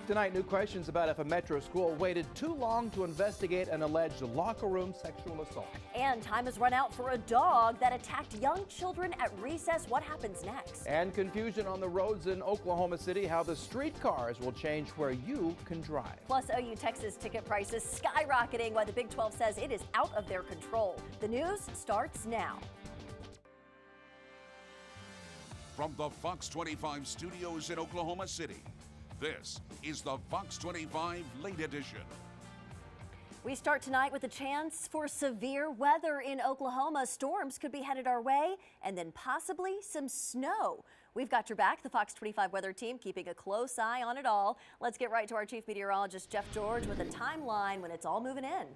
Tonight, new questions about if a metro school waited too long to investigate an alleged locker room sexual assault. And time has run out for a dog that attacked young children at recess. What happens next? And confusion on the roads in Oklahoma City, how the streetcars will change where you can drive. Plus, OU Texas ticket prices skyrocketing, why the Big 12 says it is out of their control. The news starts now. From the Fox 25 studios in Oklahoma City, this is the Fox 25 Late Edition. We start tonight with a chance for severe weather in Oklahoma. Storms could be headed our way, and then possibly some snow. We've got your back, the Fox 25 weather team, keeping a close eye on it all. Let's get right to our chief meteorologist, Jeff George, with a timeline when it's all moving in.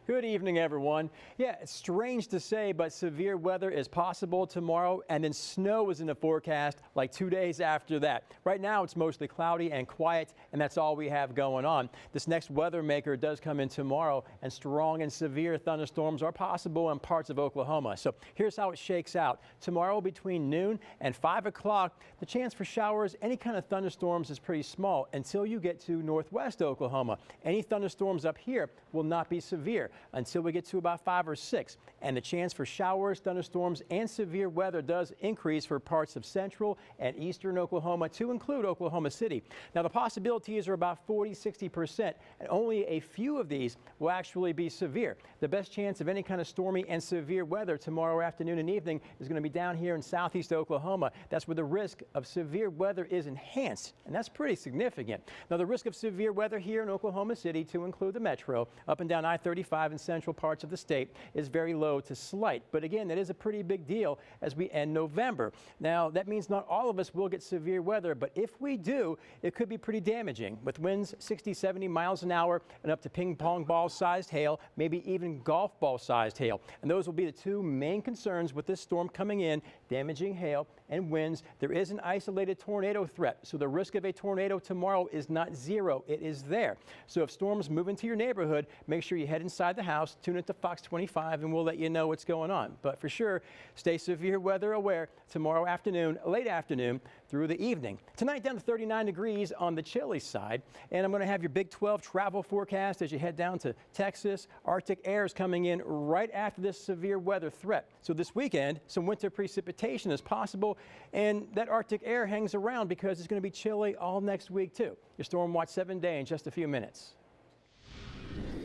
Good evening, everyone. Yeah, it's strange to say, but severe weather is possible tomorrow, and then snow is in the forecast like 2 days after that. Right now, it's mostly cloudy and quiet, and that's all we have going on. This next weather maker does come in tomorrow, and strong and severe thunderstorms are possible in parts of Oklahoma. So here's how it shakes out. Tomorrow between noon and 5 o'clock, the chance for showers, any kind of thunderstorms is pretty small until you get to northwest Oklahoma. Any thunderstorms up here will not be severe until we get to about 5 or 6. And the chance for showers, thunderstorms, and severe weather does increase for parts of central and eastern Oklahoma, to include Oklahoma City. Now, the possibilities are about 40–60%, and only a few of these will actually be severe. The best chance of any kind of stormy and severe weather tomorrow afternoon and evening is going to be down here in southeast Oklahoma. That's where the risk of severe weather is enhanced, and that's pretty significant. Now, the risk of severe weather here in Oklahoma City, to include the metro, up and down I-35 and central parts of the state, is very low to slight. But again, that is a pretty big deal as we end November. Now, that means not all of us will get severe weather, but if we do, it could be pretty damaging, with winds 60–70 miles an hour and up to ping pong ball sized hail, maybe even golf ball sized hail. And those will be the two main concerns with this storm coming in: damaging hail and winds. There is an isolated tornado threat, so the risk of a tornado tomorrow is not zero. It is there. So if storms move into your neighborhood, make sure you head inside the house, tune into Fox 25, and we'll let you know what's going on. But for sure, stay severe weather aware tomorrow afternoon, late afternoon through the evening. Tonight down to 39 degrees on the chilly side, and I'm going to have your Big 12 travel forecast as you head down to Texas. Arctic air is coming in right after this severe weather threat. So this weekend, some winter precipitation is possible, and that Arctic air hangs around because it's going to be chilly all next week too. Your Storm Watch 7-day in just a few minutes.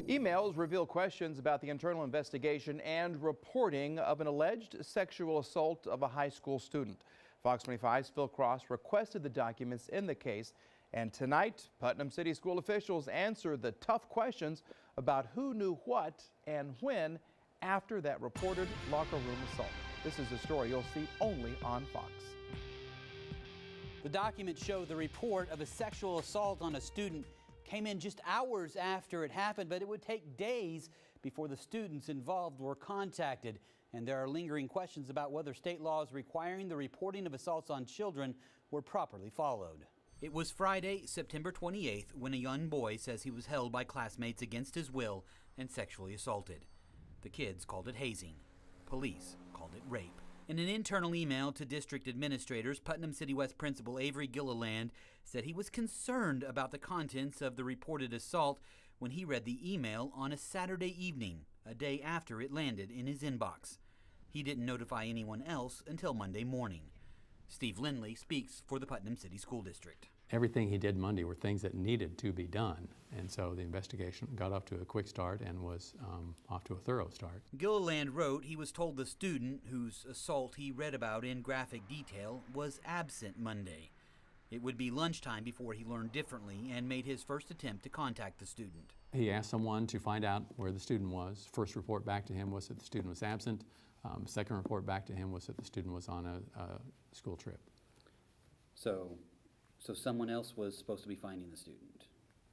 Emails reveal questions about the internal investigation and reporting of an alleged sexual assault of a high school student. Fox 25's Phil Cross requested the documents in the case, and tonight, Putnam City school officials answered the tough questions about who knew what and when after that reported locker room assault. This is a story you'll see only on Fox. The documents show the report of a sexual assault on a student came in just hours after it happened, but it would take days before the students involved were contacted. And there are lingering questions about whether state laws requiring the reporting of assaults on children were properly followed. It was Friday, September 28th, when a young boy says he was held by classmates against his will and sexually assaulted. The kids called it hazing. Police called it rape. In an internal email to district administrators, Putnam City West Principal Avery Gilliland said he was concerned about the contents of the reported assault when he read the email on a Saturday evening, a day after it landed in his inbox. He didn't notify anyone else until Monday morning. Steve Lindley speaks for the Putnam City School District. Everything he did Monday were things that needed to be done, and so the investigation got off to a quick start and was off to a thorough start. Gilliland wrote he was told the student whose assault he read about in graphic detail was absent Monday. It would be lunchtime before he learned differently and made his first attempt to contact the student. He asked someone to find out where the student was. First report back to him was that the student was absent. Second report back to him was that the student was on a school trip. So someone else was supposed to be finding the student?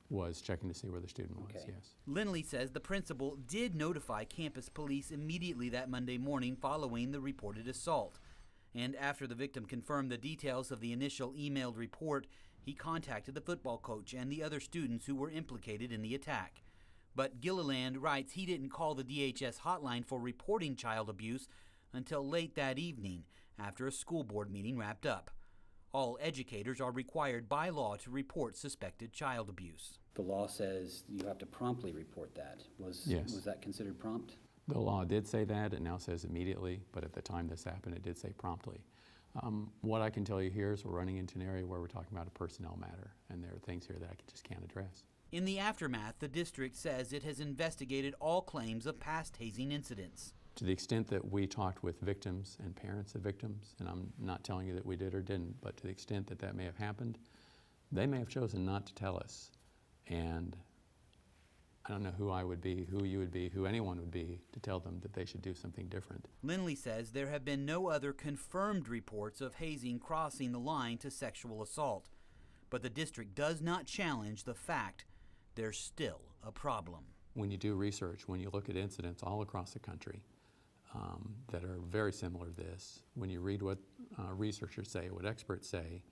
Was checking to see where the student was, Okay. yes. Lindley says the principal did notify campus police immediately that Monday morning following the reported assault. And after the victim confirmed the details of the initial emailed report, he contacted the football coach and the other students who were implicated in the attack. But Gilliland writes he didn't call the DHS hotline for reporting child abuse until late that evening after a school board meeting wrapped up. All educators are required by law to report suspected child abuse. The law says you have to promptly report that. Yes. Was that considered prompt? The law did say that. It now says immediately, but at the time this happened, it did say promptly. What I can tell you here is we're running into an area where we're talking about a personnel matter, and there are things here that I just can't address. In the aftermath, the district says it has investigated all claims of past hazing incidents. To the extent that we talked with victims and parents of victims, and I'm not telling you that we did or didn't, but to the extent that that may have happened, they may have chosen not to tell us. And I don't know who I would be, who you would be, who anyone would be to tell them that they should do something different. Lindley says there have been no other confirmed reports of hazing crossing the line to sexual assault, but the district does not challenge the fact there's still a problem. When you do research, when you look at incidents all across the country that are very similar to this, when you read what researchers say, what experts say,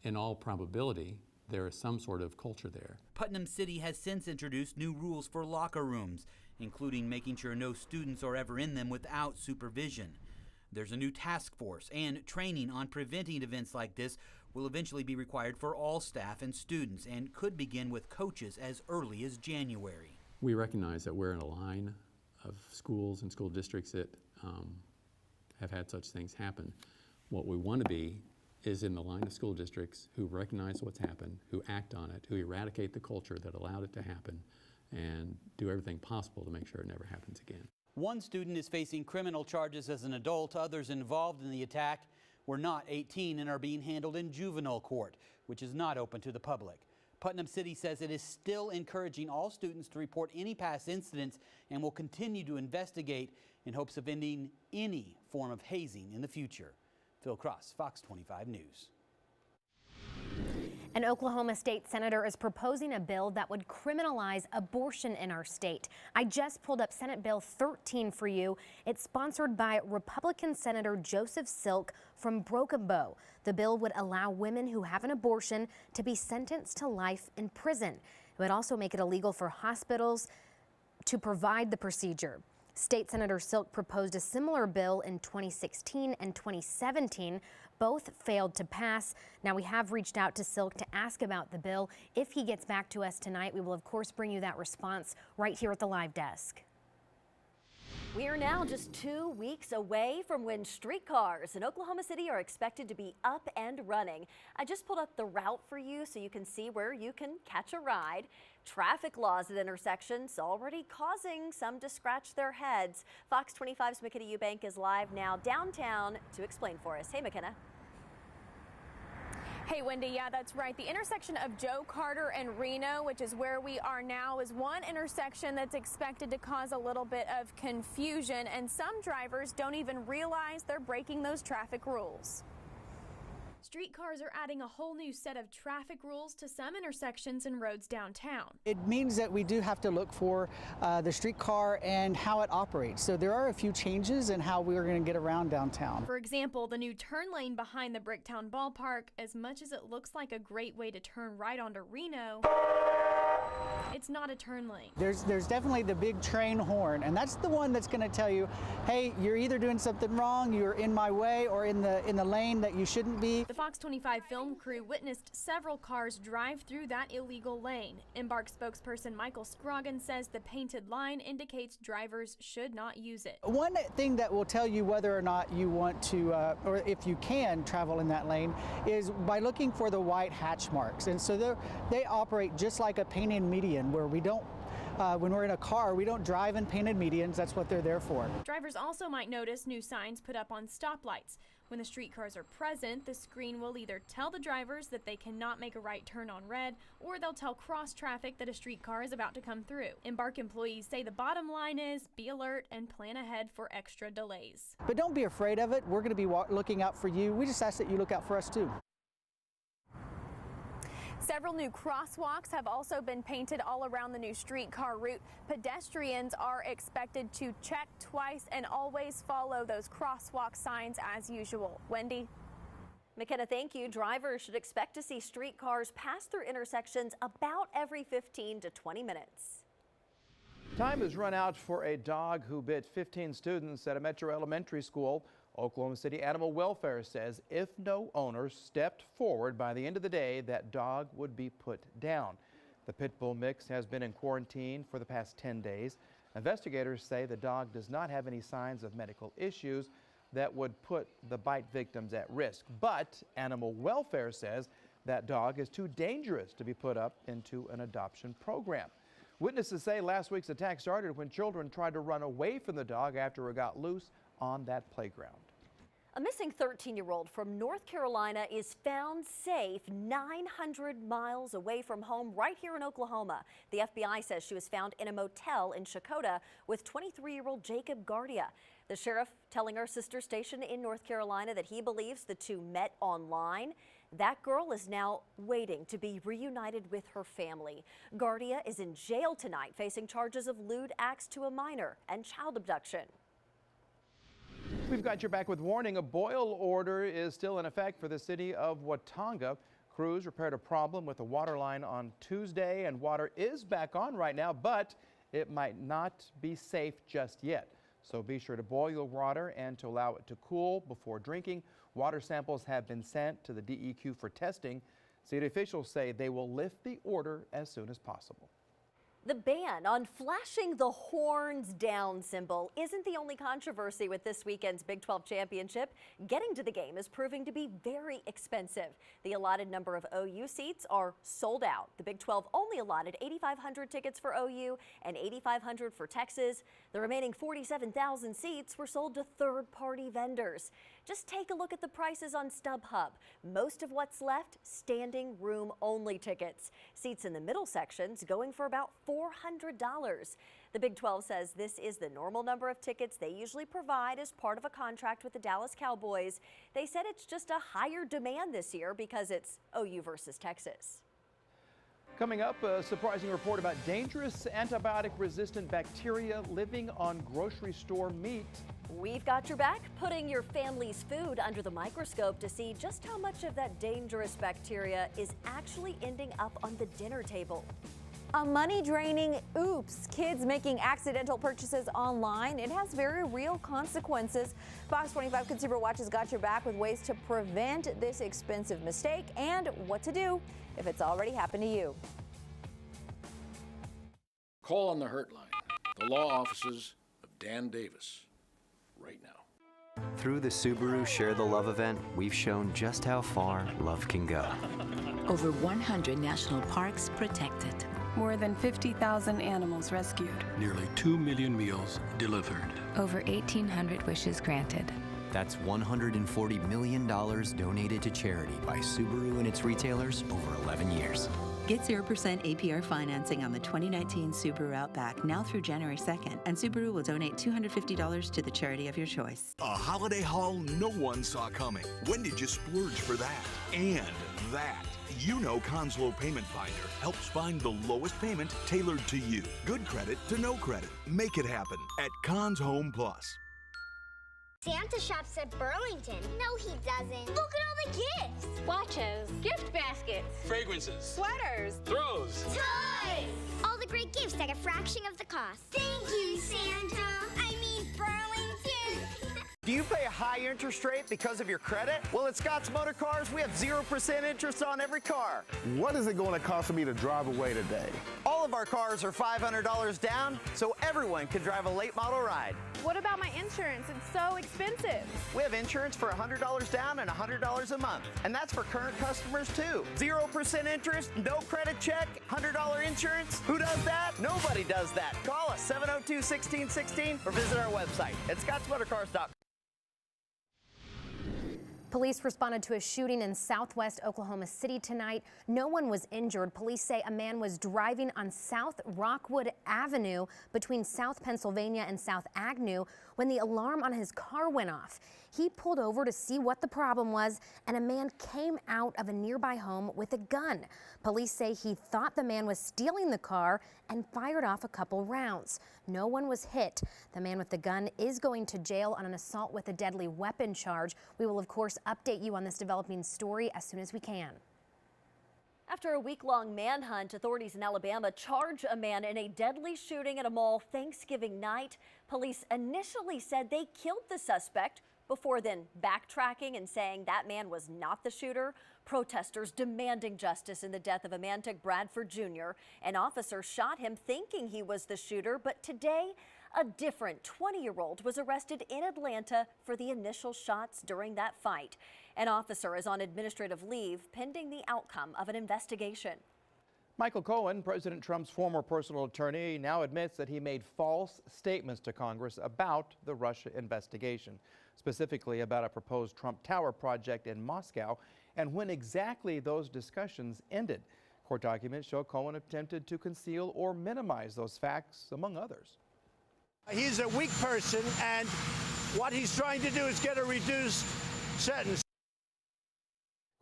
in all probability, there is some sort of culture there. Putnam City has since introduced new rules for locker rooms, including making sure no students are ever in them without supervision. There's a new task force, and training on preventing events like this will eventually be required for all staff and students and could begin with coaches as early as January. We recognize that we're in a line of schools and school districts that have had such things happen. What we want to be is in the line of school districts who recognize what's happened, who act on it, who eradicate the culture that allowed it to happen, and do everything possible to make sure it never happens again. One student is facing criminal charges as an adult. Others involved in the attack were not 18 and are being handled in juvenile court, which is not open to the public. Putnam City says it is still encouraging all students to report any past incidents and will continue to investigate in hopes of ending any form of hazing in the future. Phil Cross, Fox 25 News. An Oklahoma state senator is proposing a bill that would criminalize abortion in our state. I just pulled up Senate Bill 13 for you. It's sponsored by Republican Senator Joseph Silk from Broken Bow. The bill would allow women who have an abortion to be sentenced to life in prison. It would also make it illegal for hospitals to provide the procedure. State Senator Silk proposed a similar bill in 2016 and 2017. Both failed to pass. Now we have reached out to Silk to ask about the bill. If he gets back to us tonight, we will of course bring you that response right here at the live desk. We are now just 2 weeks away from when streetcars in Oklahoma City are expected to be up and running. I just pulled up the route for you so you can see where you can catch a ride. Traffic laws at intersections already causing some to scratch their heads. Fox 25's McKenna Eubank is live now downtown to explain for us. Hey, McKenna. Hey, Wendy, yeah, that's right. The intersection of Joe Carter and Reno, which is where we are now, is one intersection that's expected to cause a little bit of confusion, and some drivers don't even realize they're breaking those traffic rules. Streetcars are adding a whole new set of traffic rules to some intersections and roads downtown. It means that we do have to look for the streetcar and how it operates. So there are a few changes in how we're going to get around downtown. For example, the new turn lane behind the Bricktown Ballpark, as much as it looks like a great way to turn right onto Reno, it's not a turn lane. There's definitely the big train horn, and that's the one that's going to tell you, hey, you're either doing something wrong, you're in my way, or in the lane that you shouldn't be. The Fox 25 film crew witnessed several cars drive through that illegal lane. Embark spokesperson Michael Scroggin says the painted line indicates drivers should not use it. One thing that will tell you whether or not you want to, or if you can travel in that lane, is by looking for the white hatch marks. And so they operate just like a painted median, where we don't, when we're in a car, we don't drive in painted medians. That's what they're there for. Drivers also might notice new signs put up on stoplights. When the streetcars are present, the screen will either tell the drivers that they cannot make a right turn on red, or they'll tell cross traffic that a streetcar is about to come through. Embark employees say the bottom line is be alert and plan ahead for extra delays. But don't be afraid of it. We're going to be looking out for you. We just ask that you look out for us too. Several new crosswalks have also been painted all around the new streetcar route. Pedestrians are expected to check twice and always follow those crosswalk signs as usual. Wendy? McKenna, thank you. Drivers should expect to see streetcars pass through intersections about every 15 to 20 minutes. Time has run out for a dog who bit 15 students at a Metro elementary school Oklahoma City Animal Welfare says if no owner stepped forward by the end of the day, that dog would be put down. The pit bull mix has been in quarantine for the past 10 days. Investigators say the dog does not have any signs of medical issues that would put the bite victims at risk. But Animal Welfare says that dog is too dangerous to be put up into an adoption program. Witnesses say last week's attack started when children tried to run away from the dog after it got loose on that playground. A missing 13-year-old from North Carolina is found safe 900 miles away from home right here in Oklahoma. The FBI says she was found in a motel in Chakotah with 23-year-old Jacob Guardia. The sheriff telling our sister station in North Carolina that he believes the two met online. That girl is now waiting to be reunited with her family. Guardia is in jail tonight facing charges of lewd acts to a minor and child abduction. We've got your back with warning. A boil order is still in effect for the city of Watonga. Crews repaired a problem with the water line on Tuesday, and water is back on right now, but it might not be safe just yet. So be sure to boil your water and to allow it to cool before drinking. Water samples have been sent to the DEQ for testing. City officials say they will lift the order as soon as possible. The ban on flashing the horns down symbol isn't the only controversy with this weekend's Big 12 championship. Getting to the game is proving to be very expensive. The allotted number of OU seats are sold out. The Big 12 only allotted 8,500 tickets for OU and 8,500 for Texas. The remaining 47,000 seats were sold to third-party vendors. Just take a look at the prices on StubHub. Most of what's left, standing room only tickets. Seats in the middle sections going for about $400. The Big 12 says this is the normal number of tickets they usually provide as part of a contract with the Dallas Cowboys. They said it's just a higher demand this year because it's OU versus Texas. Coming up, a surprising report about dangerous antibiotic-resistant bacteria living on grocery store meat. We've got your back, putting your family's food under the microscope to see just how much of that dangerous bacteria is actually ending up on the dinner table. A money-draining oops, kids making accidental purchases online. It has very real consequences. Fox 25 Consumer Watch has got your back with ways to prevent this expensive mistake and what to do if it's already happened to you. Call on the Hurt Line, the law offices of Dan Davis, right now. Through the Subaru Share the Love event, we've shown just how far love can go. Over 100 national parks protected. More than 50,000 animals rescued. Nearly 2 million meals delivered. Over 1,800 wishes granted. That's $140 million donated to charity by Subaru and its retailers over 11 years. Get 0% APR financing on the 2019 Subaru Outback now through January 2nd, and Subaru will donate $250 to the charity of your choice. A holiday haul no one saw coming. When did you splurge for that? And that. You know Conn's Low Payment Finder helps find the lowest payment tailored to you. Good credit to no credit. Make it happen at Conn's Home Plus. Santa shops at Burlington. No, he doesn't. Look at all the gifts. Watches, gift baskets, fragrances, sweaters, throws, toys. All the great gifts at a fraction of the cost. Thank you, Santa. I mean, Burlington. Do you pay a high interest rate because of your credit? Well, at Scott's Motor Cars, we have 0% interest on every car. What is it going to cost me to drive away today? All of our cars are $500 down, so everyone can drive a late model ride. What about my insurance? It's so expensive. We have insurance for $100 down and $100 a month. And that's for current customers, too. 0% interest, no credit check, $100 insurance. Who does that? Nobody does that. Call us, 702-1616, or visit our website at scottsmotorcars.com. Police responded to a shooting in southwest Oklahoma City tonight. No one was injured. Police say a man was driving on South Rockwood Avenue between South Pennsylvania and South Agnew when the alarm on his car went off. He pulled over to see what the problem was, and a man came out of a nearby home with a gun. Police say he thought the man was stealing the car and fired off a couple rounds. No one was hit. The man with the gun is going to jail on an assault with a deadly weapon charge. We will, of course, update you on this developing story as soon as we can. After a week-long manhunt, authorities in Alabama charge a man in a deadly shooting at a mall Thanksgiving night. Police initially said they killed the suspect before then backtracking and saying that man was not the shooter. Protesters demanding justice in the death of a man took Bradford Jr. An officer shot him thinking he was the shooter, but today a different 20-year-old was arrested in Atlanta for the initial shots during that fight. An officer is on administrative leave pending the outcome of an investigation. Michael Cohen, President Trump's former personal attorney, now admits that he made false statements to Congress about the Russia investigation, specifically about a proposed Trump Tower project in Moscow and when exactly those discussions ended. Court documents show Cohen attempted to conceal or minimize those facts, among others. He's a weak person, and what he's trying to do is get a reduced sentence.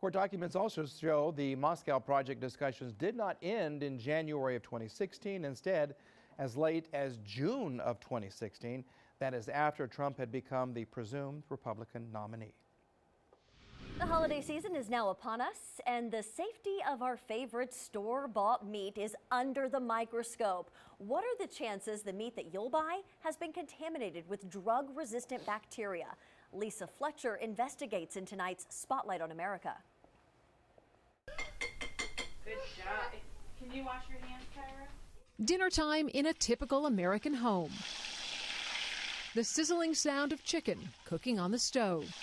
Court documents also show the Moscow project discussions did not end in January of 2016. Instead, as late as June of 2016, that is after Trump had become the presumed Republican nominee. The holiday season is now upon us, and the safety of our favorite store-bought meat is under the microscope. What are the chances the meat that you'll buy has been contaminated with drug-resistant bacteria? Lisa Fletcher investigates in tonight's Spotlight on America. Good job. Can you wash your hands, Kyra? Dinner time in a typical American home. The sizzling sound of chicken cooking on the stove.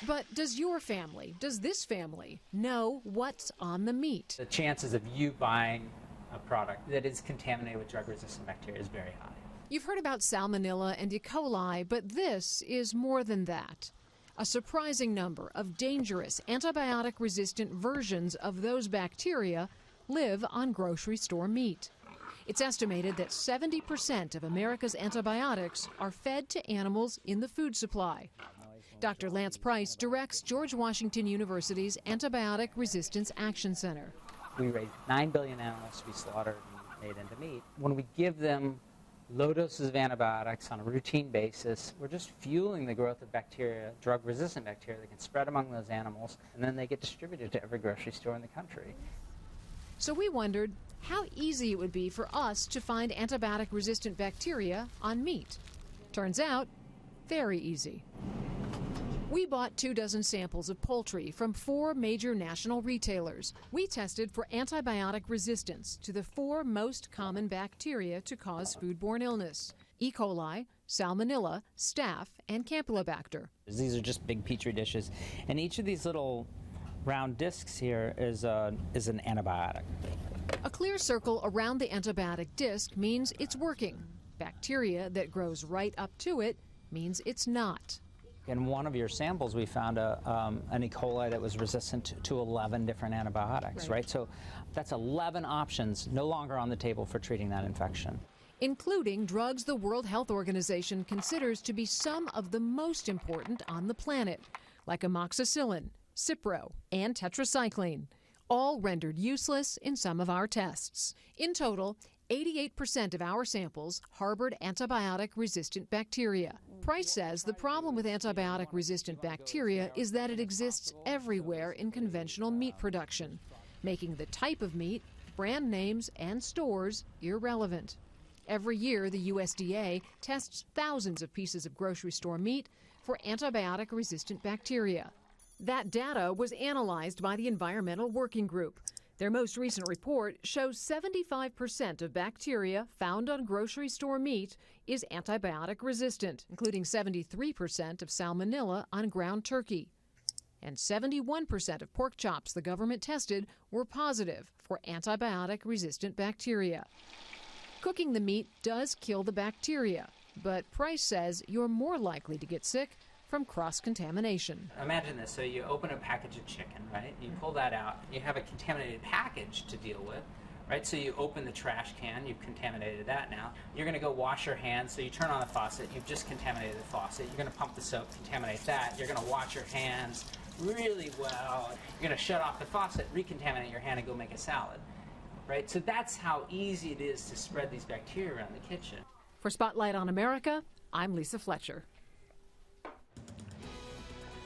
But does this family know what's on the meat? The chances of you buying a product that is contaminated with drug-resistant bacteria is very high. You've heard about salmonella and E. coli, but this is more than that. A surprising number of dangerous antibiotic-resistant versions of those bacteria live on grocery store meat. It's estimated that 70% of America's antibiotics are fed to animals in the food supply. Dr. Lance Price directs George Washington University's Antibiotic Resistance Action Center. We raise 9 billion animals to be slaughtered and made into meat. When we give them low doses of antibiotics on a routine basis, we're just fueling the growth of bacteria, drug-resistant bacteria that can spread among those animals, and then they get distributed to every grocery store in the country. So we wondered how easy it would be for us to find antibiotic-resistant bacteria on meat. Turns out, very easy. We bought 24 samples of poultry from 4 major national retailers. We tested for antibiotic resistance to the 4 most common bacteria to cause foodborne illness: E. coli, Salmonella, Staph, and Campylobacter. These are just big petri dishes, and each of these little round discs here is an antibiotic. A clear circle around the antibiotic disc means it's working. Bacteria that grows right up to it means it's not. In one of your samples, we found an E. coli that was resistant to 11 different antibiotics, right? So that's 11 options no longer on the table for treating that infection. Including drugs the World Health Organization considers to be some of the most important on the planet, like amoxicillin, Cipro, and tetracycline, all rendered useless in some of our tests. In total, 88% of our samples harbored antibiotic-resistant bacteria. Price says the problem with antibiotic-resistant bacteria is that it exists everywhere in conventional meat production, making the type of meat, brand names, and stores irrelevant. Every year, the USDA tests thousands of pieces of grocery store meat for antibiotic-resistant bacteria. That data was analyzed by the Environmental Working Group. Their most recent report shows 75% of bacteria found on grocery store meat is antibiotic resistant, including 73% of salmonella on ground turkey. And 71% of pork chops the government tested were positive for antibiotic resistant bacteria. Cooking the meat does kill the bacteria, but Price says you're more likely to get sick from cross-contamination. Imagine this, so you open a package of chicken, right? You pull that out, you have a contaminated package to deal with, right? So you open the trash can, you've contaminated that now. You're gonna go wash your hands, so you turn on the faucet, you've just contaminated the faucet. You're gonna pump the soap, contaminate that. You're gonna wash your hands really well. You're gonna shut off the faucet, recontaminate your hand, and go make a salad, right? So that's how easy it is to spread these bacteria around the kitchen. For Spotlight on America, I'm Lisa Fletcher.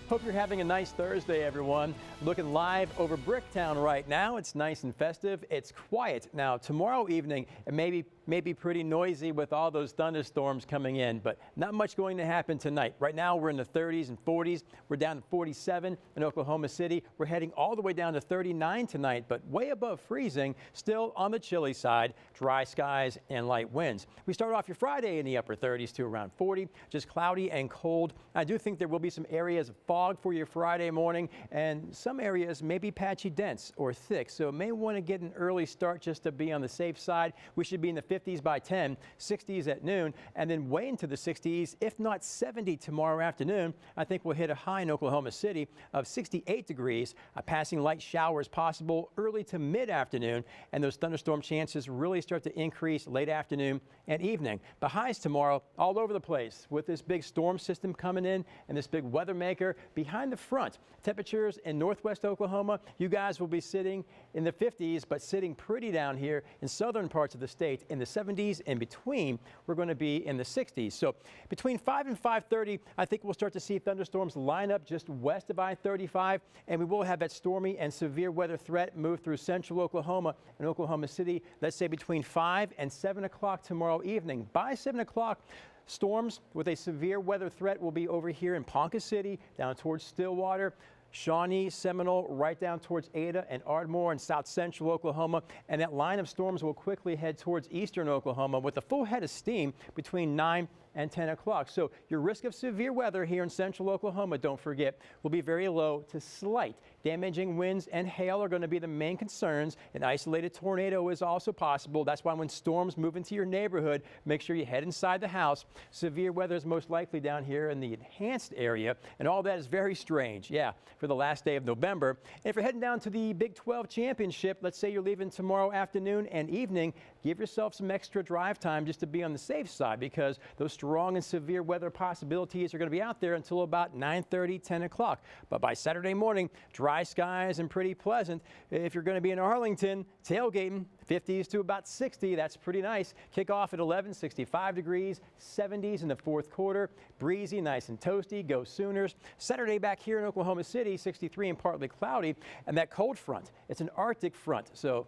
Hope you're having a nice Thursday, everyone. Looking live over Bricktown right now. It's nice and festive. It's quiet. Now, tomorrow evening, it may be pretty noisy with all those thunderstorms coming in, but not much going to happen tonight. Right now, we're in the 30s and 40s. We're down to 47 in Oklahoma City. We're heading all the way down to 39 tonight, but way above freezing, still on the chilly side. Dry skies and light winds. We start off your Friday in the upper 30s to around 40, just cloudy and cold. I do think there will be some areas of fog for your Friday morning, and some areas may be patchy dense or thick, so may want to get an early start just to be on the safe side. We should be in the 50s by 10, 60s at noon, and then way into the 60s, if not 70 tomorrow afternoon. I think we'll hit a high in Oklahoma City of 68 degrees, passing light showers possible early to mid-afternoon, and those thunderstorm chances really start to increase late afternoon and evening. The highs tomorrow all over the place with this big storm system coming in and this big weather maker behind the front. Temperatures in northwest Oklahoma, you guys will be sitting in the 50s, but sitting pretty down here in southern parts of the state in the 70s. In between, we're going to be in the 60s. So between 5 and 5:30, I think we'll start to see thunderstorms line up just west of I-35, and we will have that stormy and severe weather threat move through central Oklahoma and Oklahoma City, let's say between 5 and 7 o'clock tomorrow evening. By 7 o'clock, storms with a severe weather threat will be over here in Ponca City, down towards Stillwater, Shawnee, Seminole, right down towards Ada and Ardmore in south central Oklahoma. And that line of storms will quickly head towards eastern Oklahoma with a full head of steam between 9 and 10 o'clock. So your risk of severe weather here in central Oklahoma, don't forget, will be very low to slight. Damaging winds and hail are going to be the main concerns. An isolated tornado is also possible. That's why when storms move into your neighborhood, make sure you head inside the house. Severe weather is most likely down here in the enhanced area, and all that is very strange. Yeah, for the last day of November. And if you're heading down to the Big 12 championship, let's say you're leaving tomorrow afternoon and evening, give yourself some extra drive time just to be on the safe side, because those strong and severe weather possibilities are going to be out there until about 9:30, 10 o'clock. But by Saturday morning, dry skies and pretty pleasant. If you're going to be in Arlington, tailgating, 50s to about 60. That's pretty nice. Kick off at 11, 65 degrees, 70s in the fourth quarter. Breezy, nice and toasty. Go Sooners. Saturday back here in Oklahoma City, 63 and partly cloudy. And that cold front, it's an Arctic front. So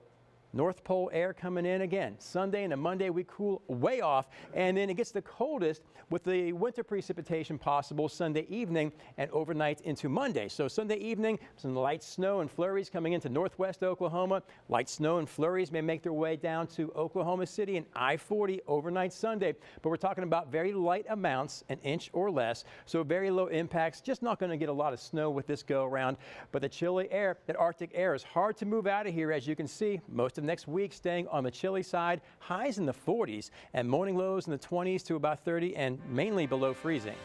North Pole air coming in again. Sunday and a Monday, we cool way off, and then it gets the coldest with the winter precipitation possible Sunday evening and overnight into Monday. So Sunday evening, some light snow and flurries coming into northwest Oklahoma. Light snow and flurries may make their way down to Oklahoma City and I-40 overnight Sunday, but we're talking about very light amounts, an inch or less, so very low impacts. Just not going to get a lot of snow with this go around, but the chilly air, that Arctic air, is hard to move out of here, as you can see. Most of next week staying on the chilly side, highs in the 40s and morning lows in the 20s to about 30 and mainly below freezing.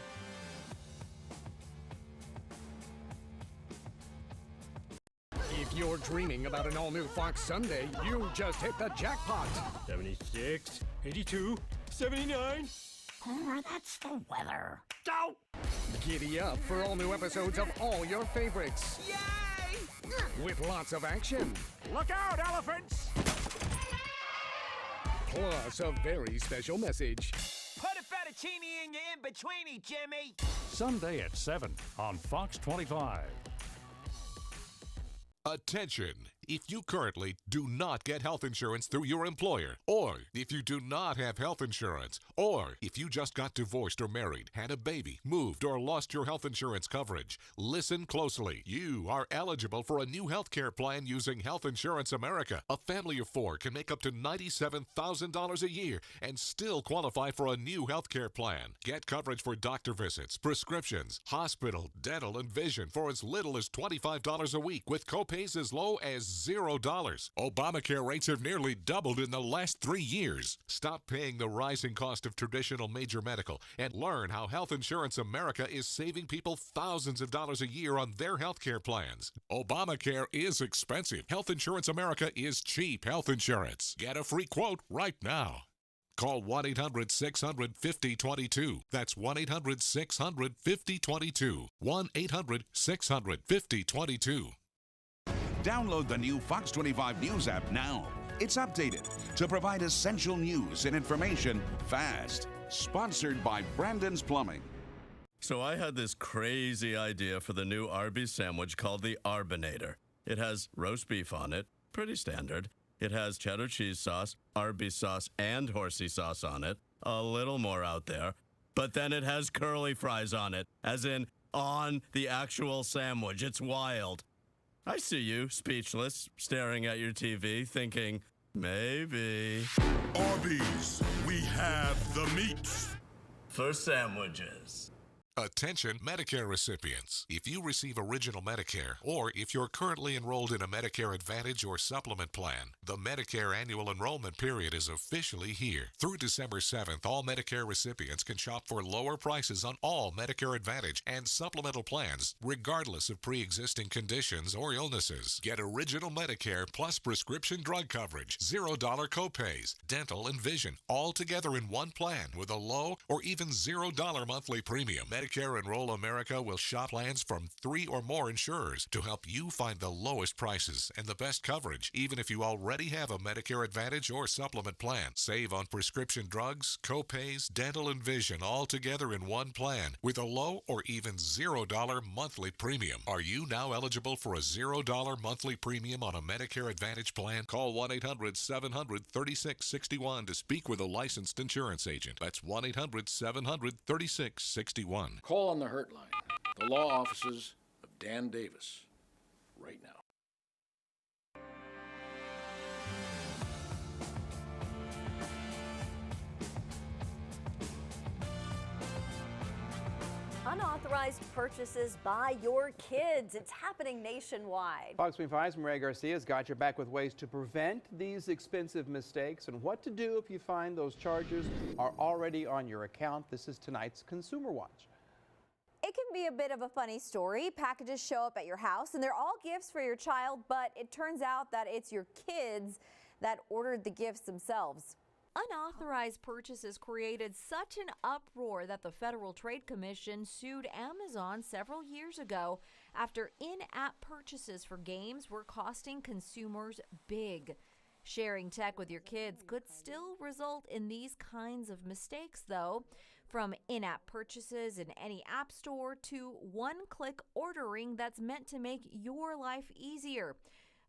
If you're dreaming about an all-new Fox Sunday, you just hit the jackpot. 76, 82, 79. Oh, that's the weather. Go! Giddy up for all new episodes of all your favorites. Yay! With lots of action. Look out, elephants! Plus a very special message. Put a fettuccine in your in-betweeny, Jimmy! Sunday at 7 on Fox 25. Attention! If you currently do not get health insurance through your employer, or if you do not have health insurance, or if you just got divorced or married, had a baby, moved, or lost your health insurance coverage, listen closely. You are eligible for a new health care plan using Health Insurance America. A family of 4 can make up to $97,000 a year and still qualify for a new health care plan. Get coverage for doctor visits, prescriptions, hospital, dental, and vision for as little as $25 a week, with copays as low as $0. Obamacare rates have nearly doubled in the last 3 years. Stop paying the rising cost of traditional major medical and learn how Health Insurance America is saving people thousands of dollars a year on their health care plans. Obamacare is expensive. Health Insurance America is cheap health insurance. Get a free quote right now. Call 1-800-600-5022. That's 1-800-600-5022. 1-800-600-5022. Download the new Fox 25 News app now. It's updated to provide essential news and information fast. Sponsored by Brandon's Plumbing. So I had this crazy idea for the new Arby's sandwich called the Arbinator. It has roast beef on it, pretty standard. It has cheddar cheese sauce, Arby's sauce, and horsey sauce on it. A little more out there. But then it has curly fries on it, as in on the actual sandwich. It's wild. I see you, speechless, staring at your TV, thinking, maybe. Arby's, we have the meats. For sandwiches. Attention Medicare recipients. If you receive Original Medicare, or if you're currently enrolled in a Medicare Advantage or Supplement plan, the Medicare annual enrollment period is officially here. Through December 7th, all Medicare recipients can shop for lower prices on all Medicare Advantage and supplemental plans, regardless of pre-existing conditions or illnesses. Get Original Medicare plus prescription drug coverage, $0 copays, dental and vision, all together in one plan with a low or even $0 monthly premium. Medicare Enroll America will shop plans from 3 or more insurers to help you find the lowest prices and the best coverage, even if you already have a Medicare Advantage or supplement plan. Save on prescription drugs, copays, dental, and vision all together in one plan with a low or even $0 monthly premium. Are you now eligible for a $0 monthly premium on a Medicare Advantage plan? Call 1-800-700-3661 to speak with a licensed insurance agent. That's 1-800-700-3661. Call on the Hurt Line, the law offices of Dan Davis, right now. Unauthorized purchases by your kids. It's happening nationwide. Fox 25's Maria Garcia's got your back with ways to prevent these expensive mistakes and what to do if you find those charges are already on your account. This is tonight's Consumer Watch. It can be a bit of a funny story. Packages show up at your house and they're all gifts for your child, but it turns out that it's your kids that ordered the gifts themselves. Unauthorized purchases created such an uproar that the Federal Trade Commission sued Amazon several years ago after in-app purchases for games were costing consumers big. Sharing tech with your kids could still result in these kinds of mistakes, though. From in-app purchases in any app store to one-click ordering that's meant to make your life easier.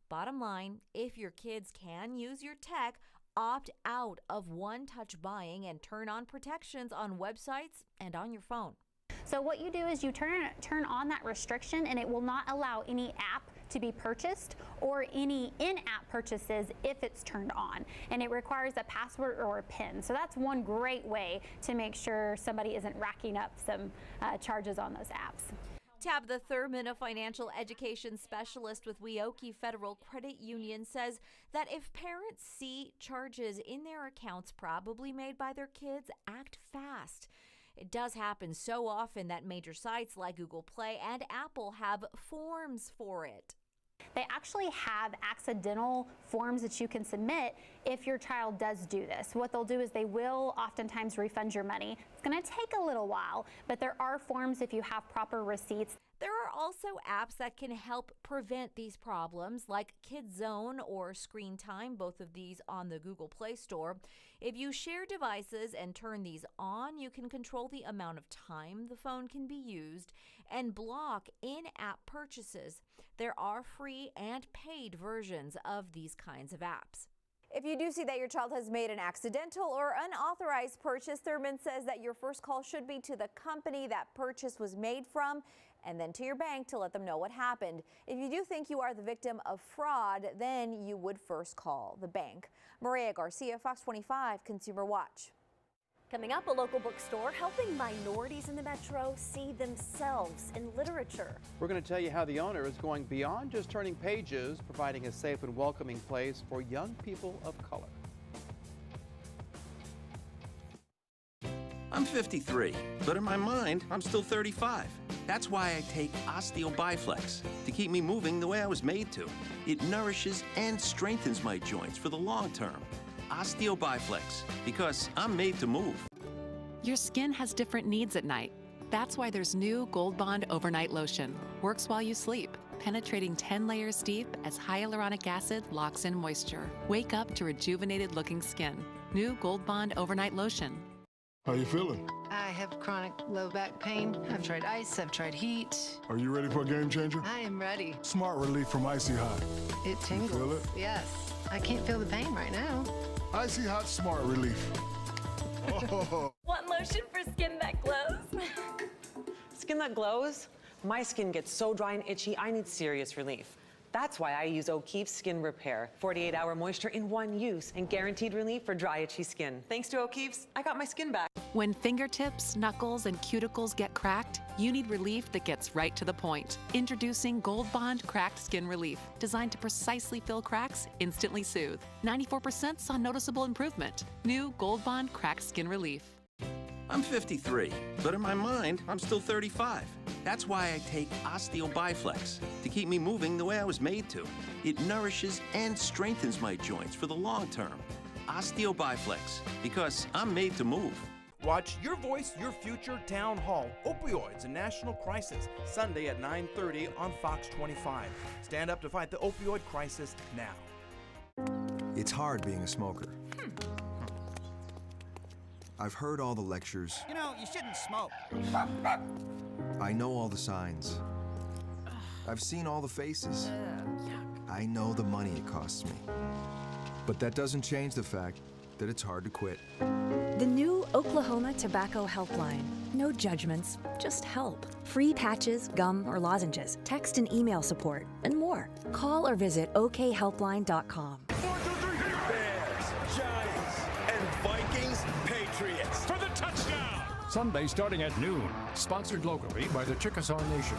Bottom line, if your kids can use your tech, opt out of one-touch buying and turn on protections on websites and on your phone. So what you do is you turn on that restriction, and it will not allow any app to be purchased or any in-app purchases if it's turned on, and it requires a password or a PIN. So that's one great way to make sure somebody isn't racking up some charges on those apps. Tabitha Thurman, a financial education specialist with Weoki Federal Credit Union, says that if parents see charges in their accounts probably made by their kids, act fast. It does happen so often that major sites like Google Play and Apple have forms for it. They actually have accidental forms that you can submit if your child does do this. What they'll do is they will oftentimes refund your money. It's going to take a little while, but there are forms if you have proper receipts. There are also apps that can help prevent these problems, like KidZone or Screen Time, both of these on the Google Play Store. If you share devices and turn these on, you can control the amount of time the phone can be used and block in-app purchases. There are free and paid versions of these kinds of apps. If you do see that your child has made an accidental or unauthorized purchase, Thurman says that your first call should be to the company that purchase was made from, and then to your bank to let them know what happened. If you do think you are the victim of fraud, then you would first call the bank. Maria Garcia, Fox 25 Consumer Watch. Coming up, a local bookstore helping minorities in the metro see themselves in literature. We're going to tell you how the owner is going beyond just turning pages, providing a safe and welcoming place for young people of color. I'm 53, but in my mind, I'm still 35. That's why I take Osteo Biflex to keep me moving the way I was made to. It nourishes and strengthens my joints for the long term. Osteo Biflex, because I'm made to move. Your skin has different needs at night. That's why there's new Gold Bond Overnight Lotion. Works while you sleep, penetrating 10 layers deep as hyaluronic acid locks in moisture. Wake up to rejuvenated looking skin. New Gold Bond Overnight Lotion. How you feeling? I have chronic low back pain. I've tried ice, I've tried heat. Are you ready for a game changer? I am ready. Smart Relief from Icy Hot. It tingles. You feel it? Yes. I can't feel the pain right now. Icy Hot Smart Relief. Oh. Want lotion for skin that glows? Skin that glows? My skin gets so dry and itchy, I need serious relief. That's why I use O'Keefe's Skin Repair. 48-hour moisture in one use and guaranteed relief for dry, itchy skin. Thanks to O'Keefe's, I got my skin back. When fingertips, knuckles, and cuticles get cracked, you need relief that gets right to the point. Introducing Gold Bond Cracked Skin Relief, designed to precisely fill cracks, instantly soothe. 94% saw noticeable improvement. New Gold Bond Cracked Skin Relief. I'm 53, but in my mind, I'm still 35. That's why I take Osteo Biflex to keep me moving the way I was made to. It nourishes and strengthens my joints for the long term. Osteo Biflex, because I'm made to move. Watch Your Voice, Your Future Town Hall, Opioids, a National Crisis, Sunday at 9:30 on Fox 25. Stand up to fight the opioid crisis now. It's hard being a smoker. I've heard all the lectures. You know, you shouldn't smoke. I know all the signs. I've seen all the faces. I know the money it costs me. But that doesn't change the fact that it's hard to quit. The new Oklahoma Tobacco Helpline. No judgments, just help. Free patches, gum, or lozenges, text and email support, and more. Call or visit okhelpline.com. Bears, Giants, and Vikings, Patriots for the touchdown. Sunday starting at noon. Sponsored locally by the Chickasaw Nation.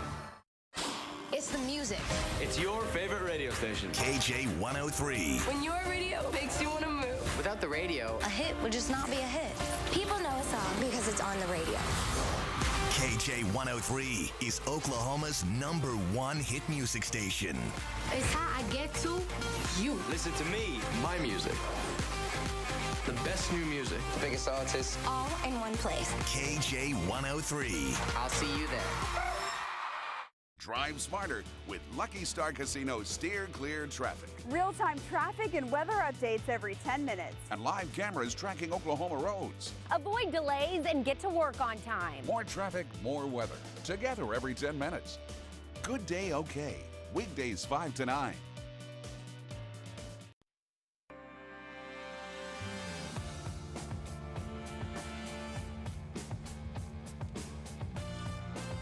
It's the music. It's your favorite radio station. KJ 103. When your radio makes you want to move. Without the radio, A hit would just not be a hit. People know a song because it's on the radio. KJ 103 is Oklahoma's #1 hit music station. It's how I get to you. listen to me, my music. The best new music. The biggest artists. All in one place. KJ 103. I'll see you there. Drive smarter with Lucky Star Casino Steer Clear Traffic. Real-time traffic and weather updates every 10 minutes. And live cameras tracking Oklahoma roads. Avoid delays and get to work on time. More traffic, more weather. Together every 10 minutes. Good Day OK. Weekdays 5 to 9.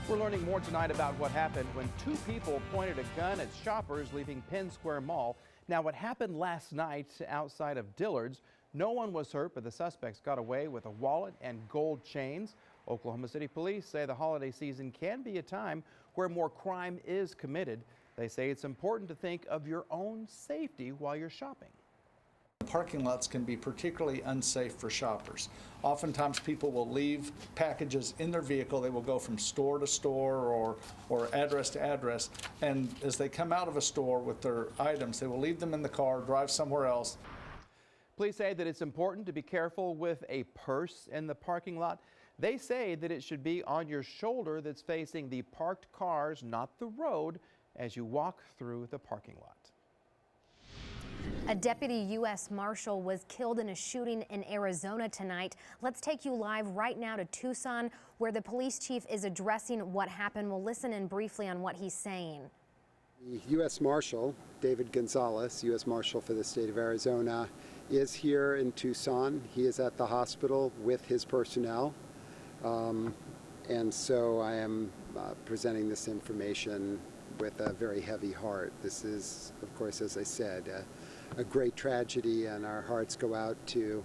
We're learning more tonight about what happened when two people pointed a gun at shoppers leaving Penn Square Mall. Now, what happened last night outside of Dillard's, no one was hurt, but the suspects got away with a wallet and gold chains. Oklahoma City police say the holiday season can be a time where more crime is committed. They say it's important to think of your own safety while you're shopping. Parking lots can be particularly unsafe for shoppers. Oftentimes people will leave packages in their vehicle. They will go from store to store or address to address. And as they come out of a store with their items, they will leave them in the car, drive somewhere else. Police say that it's important to be careful with a purse in the parking lot. They say that it should be on your shoulder that's facing the parked cars, not the road, as you walk through the parking lot. A deputy U.S. Marshal was killed in a shooting in Arizona tonight. Let's take you live right now to Tucson, where the police chief is addressing what happened. We'll listen in briefly on what he's saying. The U.S. Marshal, David Gonzalez, U.S. Marshal for the state of Arizona, is here in Tucson. He is at the hospital with his personnel. And so I am presenting this information with a very heavy heart. This is, of course, as I said, a great tragedy, and our hearts go out to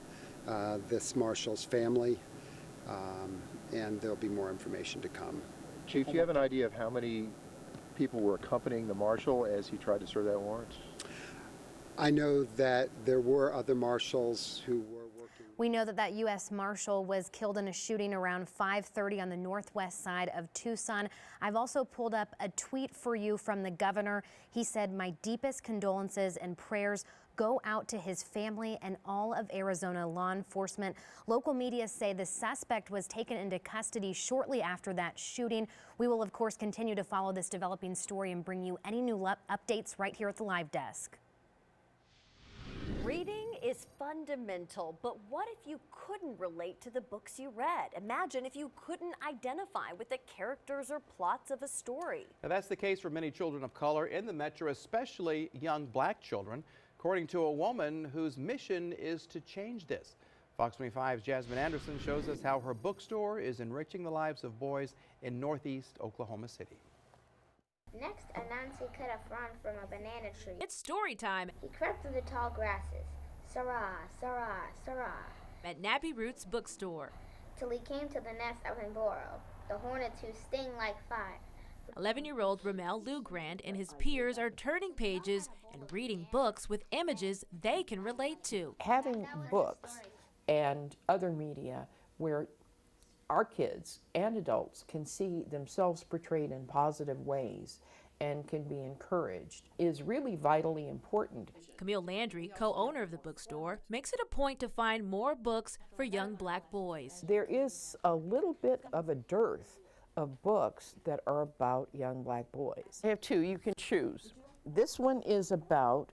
this Marshal's family, and there'll be more information to come. Chief, do you have an idea of how many people were accompanying the Marshal as he tried to serve that warrant? I know that there were other Marshals who were working. We know that that U.S. Marshal was killed in a shooting around 5:30 on the northwest side of Tucson. I've also pulled up a tweet for you from the governor. He said, "My deepest condolences and prayers go out to his family and all of Arizona law enforcement." Local media say the suspect was taken into custody shortly after that shooting. We will, of course, continue to follow this developing story and bring you any new updates right here at the Live Desk. Reading is is fundamental, but what if you couldn't relate to the books you read? Imagine if you couldn't identify with the characters or plots of a story. Now, that's the case for many children of color in the metro, especially young black children, according to a woman whose mission is to change this. Fox 25's Jasmine Anderson shows us how her bookstore is enriching the lives of boys in Northeast Oklahoma City. Next, Anansi cut a frond from a banana tree. It's story time. He crept through the tall grasses. Sarah, Sarah, Sarah. At Nappy Roots Bookstore. Till he came to the nest of Emboro, the hornets who sting like fire. 11-year-old Ramel Lugrand and his peers are turning pages and reading books with images they can relate to. Having books and other media where our kids and adults can see themselves portrayed in positive ways and can be encouraged is really vitally important. Camille Landry, co-owner of the bookstore, makes it a point to find more books for young black boys. There is a little bit of a dearth of books that are about young black boys. I have two, you can choose. This one is about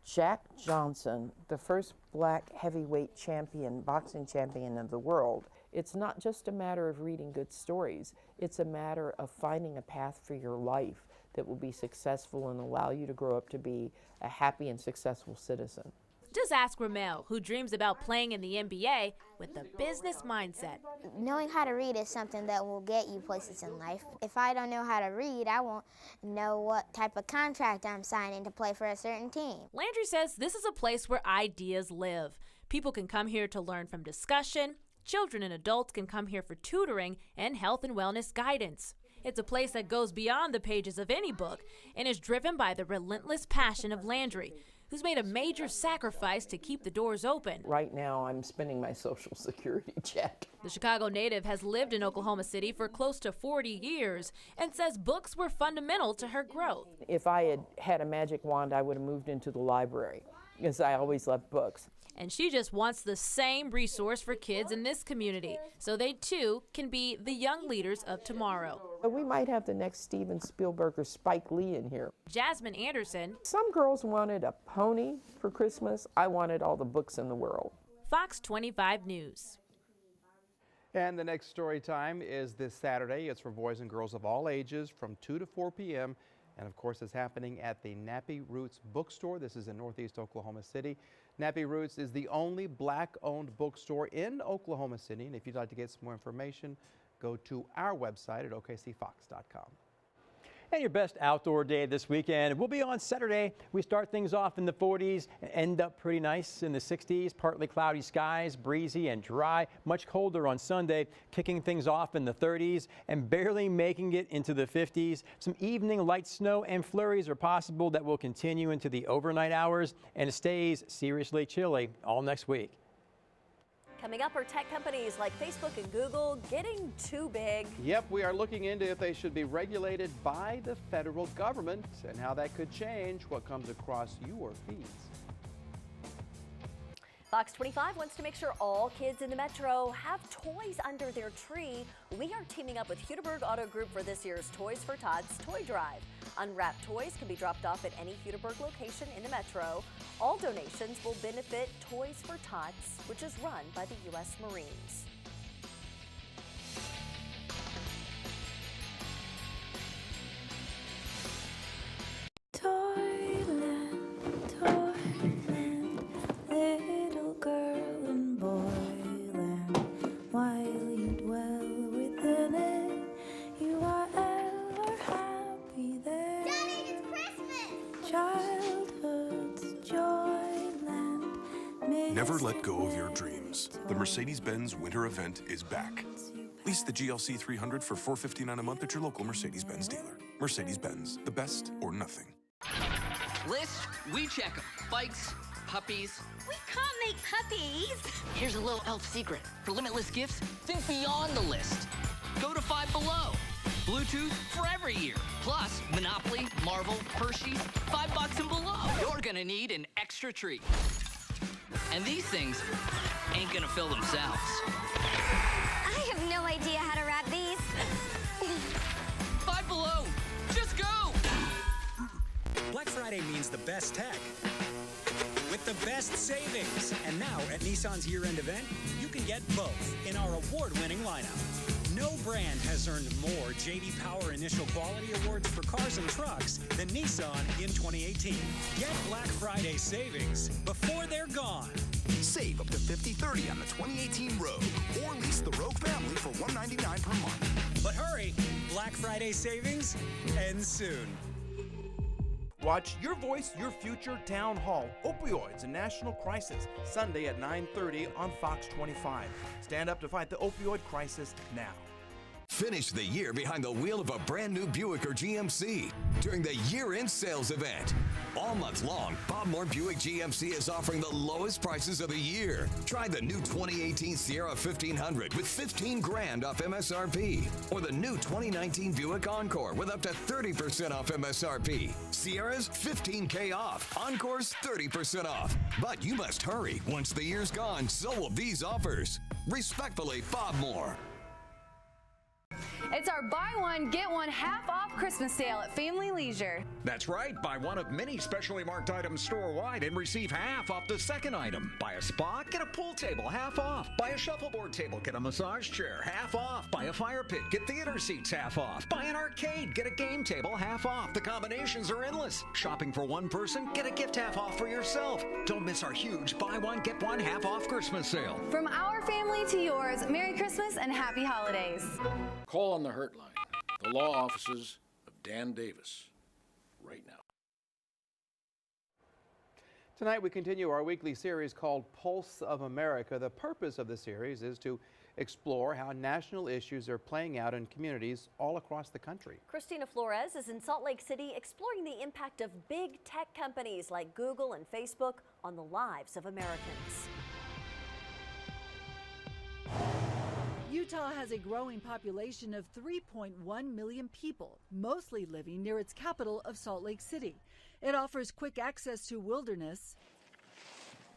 Jack Johnson, the first black heavyweight champion, boxing champion of the world. It's not just a matter of reading good stories, it's a matter of finding a path for your life that will be successful and allow you to grow up to be a happy and successful citizen. Just ask Ramel, who dreams about playing in the NBA with a business mindset. Knowing how to read is something that will get you places in life. If I don't know how to read, I won't know what type of contract I'm signing to play for a certain team. Landry says this is a place where ideas live. People can come here to learn from discussion. Children and adults can come here for tutoring and health and wellness guidance. It's a place that goes beyond the pages of any book and is driven by the relentless passion of Landry, who's made a major sacrifice to keep the doors open. Right now, I'm spending my Social Security check. The Chicago native has lived in Oklahoma City for close to 40 years and says books were fundamental to her growth. If I had had a magic wand, I would have moved into the library, because I always loved books. And she just wants the same resource for kids in this community, so they too can be the young leaders of tomorrow. We might have the next Steven Spielberg or Spike Lee in here. Jasmine Anderson. Some girls wanted a pony for Christmas. I wanted all the books in the world. Fox 25 News. And the next story time is this Saturday. It's for boys and girls of all ages from 2 to 4 p.m. And of course, it's happening at the Nappy Roots Bookstore. This is in Northeast Oklahoma City. Nappy Roots is the only black-owned bookstore in Oklahoma City. And if you'd like to get some more information, go to our website at okcfox.com. And your best outdoor day this weekend will be on Saturday. We start things off in the 40s and end up pretty nice in the 60s. Partly cloudy skies, breezy and dry. Much colder on Sunday, kicking things off in the 30s and barely making it into the 50s. Some evening light snow and flurries are possible that will continue into the overnight hours, and it stays seriously chilly all next week. Coming up are tech companies like Facebook and Google getting too big. Yep, we are looking into if they should be regulated by the federal government and how that could change what comes across your feeds. Fox 25 wants to make sure all kids in the metro have toys under their tree. We are teaming up with Hudeberg Auto Group for this year's Toys for Tots Toy Drive. Unwrapped toys can be dropped off at any Hudeberg location in the metro. All donations will benefit Toys for Tots, which is run by the U.S. Marines. Little girl in boyland, while you dwell within it, you are ever happy there. Daddy, it's Christmas! Childhood's joyland. Never let go of your dreams. The Mercedes-Benz Winter Event is back. Lease the GLC 300 for $459 a month at your local Mercedes-Benz dealer. Mercedes-Benz, the best or nothing. Lists, we check them. Bikes, puppies. We can't make puppies. Here's a little elf secret. For limitless gifts, think beyond the list. Go to Five Below. Bluetooth for every year. Plus, Monopoly, Marvel, Hershey's, $5 and below. You're gonna need an extra treat. And these things ain't gonna fill themselves. I have no idea how to wrap these. Five Below. Just go! Black Friday means the best tech with the best savings. And now at Nissan's year-end event, you can get both in our award-winning lineup. No brand has earned more J.D. Power Initial Quality Awards for cars and trucks than Nissan in 2018. Get Black Friday savings before they're gone. Save up to 50/30 on the 2018 Rogue, or lease the Rogue family for $199 per month. But hurry, Black Friday savings ends soon. Watch Your Voice, Your Future Town Hall, Opioids, a National Crisis, Sunday at 9:30 on Fox 25. Stand up to fight the opioid crisis now. Finish the year behind the wheel of a brand new Buick or GMC during the year-end sales event. All month long, Bob Moore Buick GMC is offering the lowest prices of the year. Try the new 2018 Sierra 1500 with $15,000 off MSRP, or the new 2019 Buick Encore with up to 30% off MSRP. Sierra's $15K off, Encore's 30% off. But you must hurry. Once the year's gone, so will these offers. Respectfully, Bob Moore. It's our buy one, get one half off Christmas sale at Family Leisure. That's right. Buy one of many specially marked items store-wide and receive half off the second item. Buy a spa, get a pool table, half off. Buy a shuffleboard table, get a massage chair, half off. Buy a fire pit, get theater seats, half off. Buy an arcade, get a game table, half off. The combinations are endless. Shopping for one person, get a gift half off for yourself. Don't miss our huge buy one, get one half off Christmas sale. From our family to yours, Merry Christmas and Happy Holidays. Call on the Hurt Line, the law offices of Dan Davis, right now. Tonight we continue our weekly series called Pulse of America. The purpose of the series is to explore how national issues are playing out in communities all across the country. Christina Flores is in Salt Lake City exploring the impact of big tech companies like Google and Facebook on the lives of Americans. Utah has a growing population of 3.1 million people, mostly living near its capital of Salt Lake City. It offers quick access to wilderness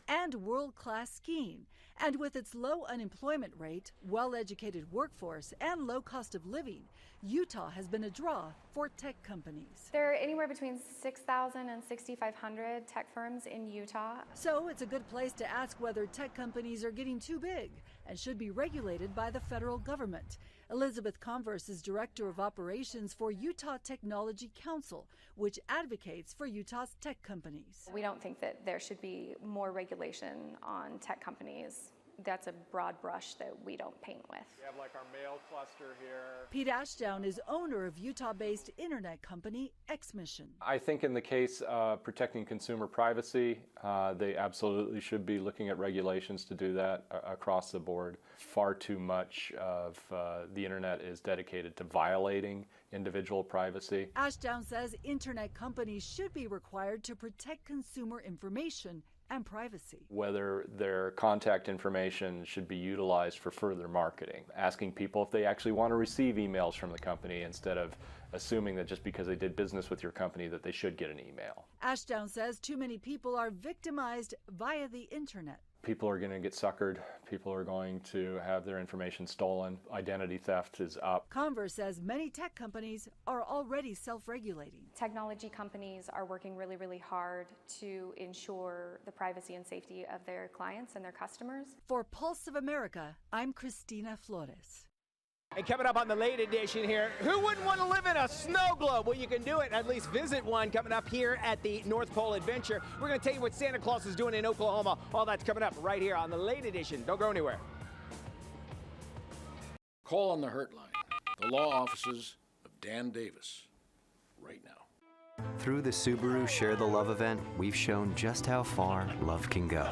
and world-class skiing. And with its low unemployment rate, well-educated workforce, and low cost of living, Utah has been a draw for tech companies. There are anywhere between 6,000 and 6,500 tech firms in Utah. So it's a good place to ask whether tech companies are getting too big and should be regulated by the federal government. Elizabeth Converse is Director of Operations for Utah Technology Council, which advocates for Utah's tech companies. We don't think that there should be more regulation on tech companies. That's a broad brush that we don't paint with. We have like our mail cluster here. Pete Ashdown is owner of Utah-based internet company X-Mission. I think in the case of protecting consumer privacy, they absolutely should be looking at regulations to do that across the board. Far too much of the internet is dedicated to violating individual privacy. Ashdown says internet companies should be required to protect consumer information and privacy. Whether their contact information should be utilized for further marketing, asking people if they actually want to receive emails from the company instead of assuming that just because they did business with your company that they should get an email. Ashdown says too many people are victimized via the internet. People are going to get suckered. People are going to have their information stolen. Identity theft is up. Converse says many tech companies are already self-regulating. Technology companies are working really, really hard to ensure the privacy and safety of their clients and their customers. For Pulse of America, I'm Christina Flores. And coming up on the late edition here, who wouldn't want to live in a snow globe? Well, you can do it, at least visit one coming up here at the North Pole Adventure. We're going to tell you what Santa Claus is doing in Oklahoma. All that's coming up right here on the late edition. Don't go anywhere. Call on the Hurt Line, the law offices of Dan Davis, right now. Through the Subaru Share the Love event, we've shown just how far love can go.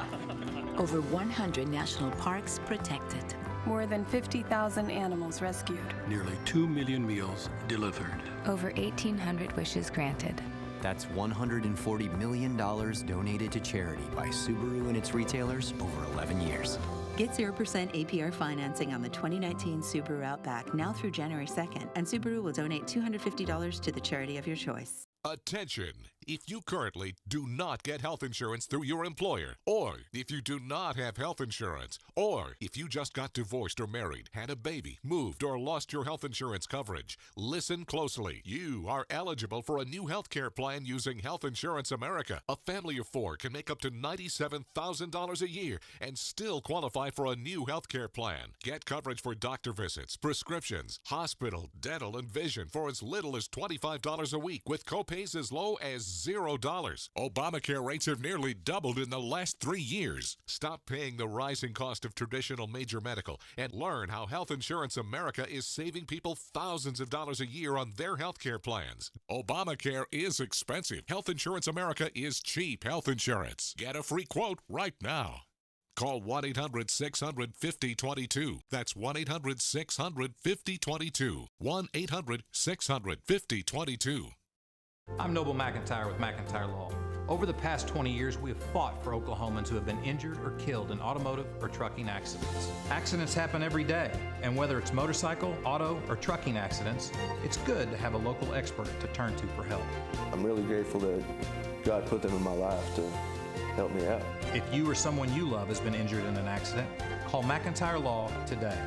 Over 100 national parks protected. More than 50,000 animals rescued. Nearly 2 million meals delivered. Over 1,800 wishes granted. That's $140 million donated to charity by Subaru and its retailers over 11 years. Get 0% APR financing on the 2019 Subaru Outback now through January 2nd, and Subaru will donate $250 to the charity of your choice. Attention! if you currently do not get health insurance through your employer, or if you do not have health insurance, or if you just got divorced or married, had a baby, moved, or lost your health insurance coverage, listen closely. You are eligible for a new health care plan using Health Insurance America. A family of 4 can make up to $97,000 a year and still qualify for a new health care plan. Get coverage for doctor visits, prescriptions, hospital, dental, and vision for as little as $25 a week with copays as low as $0. Obamacare rates have nearly doubled in the last 3 years. Stop paying the rising cost of traditional major medical and learn how Health Insurance America is saving people thousands of dollars a year on their health care plans. Obamacare is expensive. Health Insurance America is cheap health insurance. Get a free quote right now. Call 1-800-600-5022. That's 1-800-600-5022. 1-800-600-5022. I'm Noble McIntyre with McIntyre Law. Over the past 20 years, we have fought for Oklahomans who have been injured or killed in automotive or trucking accidents. Accidents happen every day, and whether it's motorcycle, auto, or trucking accidents, it's good to have a local expert to turn to for help. I'm really grateful that God put them in my life to help me out. If you or someone you love has been injured in an accident, call McIntyre Law today.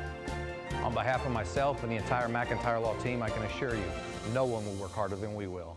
On behalf of myself and the entire McIntyre Law team, I can assure you, no one will work harder than we will.